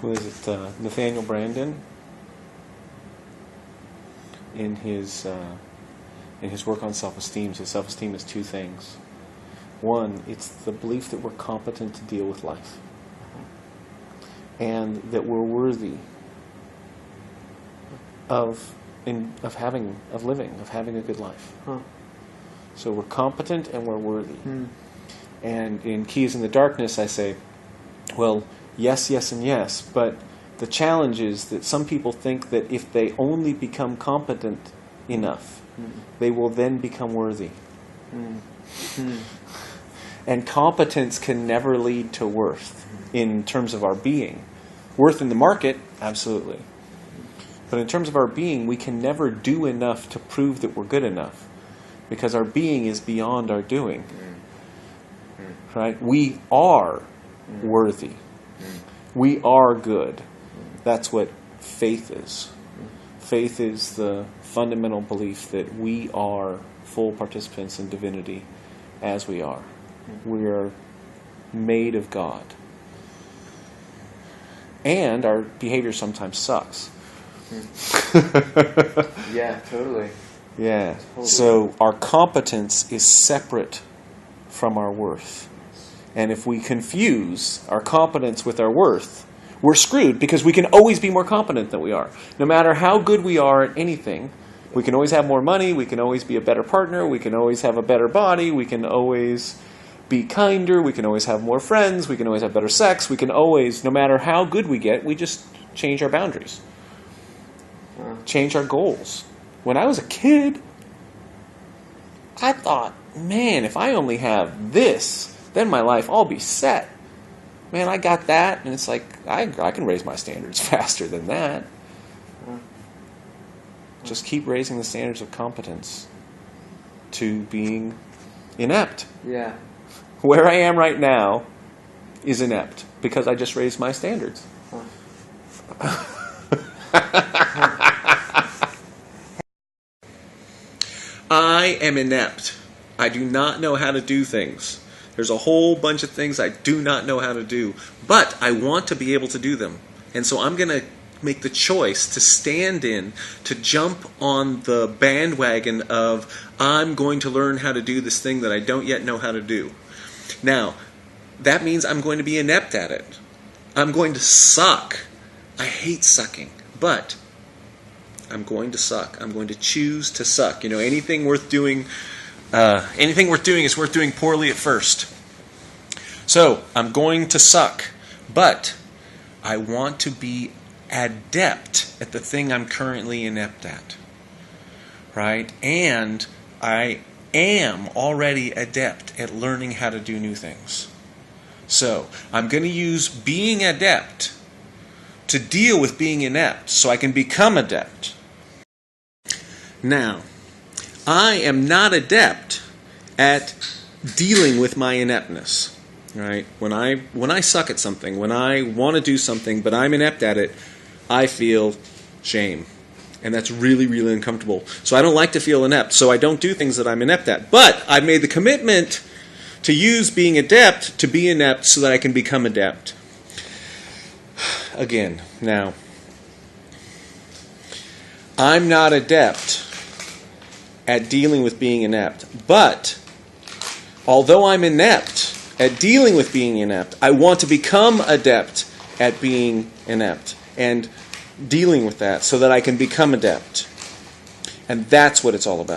who is it? Nathaniel Branden in his work on self-esteem. So self-esteem is two things. One, it's the belief that we're competent to deal with life, and that we're worthy of having a good life. Huh. So we're competent and we're worthy. And in Keys in the Darkness, I say, well, yes, yes, and yes, but the challenge is that some people think that if they only become competent enough, they will then become worthy. And competence can never lead to worth in terms of our being. Worth in the market, absolutely. But in terms of our being, we can never do enough to prove that we're good enough, because our being is beyond our doing. Right? We are worthy. We are good. That's what faith is. Faith is the fundamental belief that we are full participants in divinity as we are. We are made of God. And our behavior sometimes sucks. Yeah, totally. Yeah. Totally. So our competence is separate from our worth. And if we confuse our competence with our worth, we're screwed, because we can always be more competent than we are. No matter how good we are at anything, we can always have more money, we can always be a better partner, we can always have a better body, we can always be kinder, we can always have more friends, we can always have better sex, we can always, no matter how good we get, we just change our boundaries. Change our goals. When I was a kid, I thought, man, if I only have this, then my life all be set. Man, I got that, and it's like, I can raise my standards faster than that. Just keep raising the standards of competence to being inept. Yeah. Where I am right now is inept, because I just raised my standards. I am inept. I do not know how to do things. There's a whole bunch of things I do not know how to do, but I want to be able to do them. And so I'm going to make the choice to stand in, to jump on the bandwagon of, I'm going to learn how to do this thing that I don't yet know how to do. Now, that means I'm going to be inept at it. I'm going to suck. I hate sucking, but I'm going to suck. I'm going to choose to suck. You know, anything worth doing is worth doing poorly at first. So, I'm going to suck, but I want to be adept at the thing I'm currently inept at. Right? And I am already adept at learning how to do new things. So, I'm going to use being adept to deal with being inept so I can become adept. Now, I am not adept at dealing with my ineptness. Right? When I suck at something, when I want to do something but I'm inept at it, I feel shame. And that's really, really uncomfortable. So I don't like to feel inept, so I don't do things that I'm inept at. But I've made the commitment to use being adept to be inept so that I can become adept. Again, now, I'm not adept at dealing with being inept. But although I'm inept at dealing with being inept, I want to become adept at being inept and dealing with that so that I can become adept. And that's what it's all about.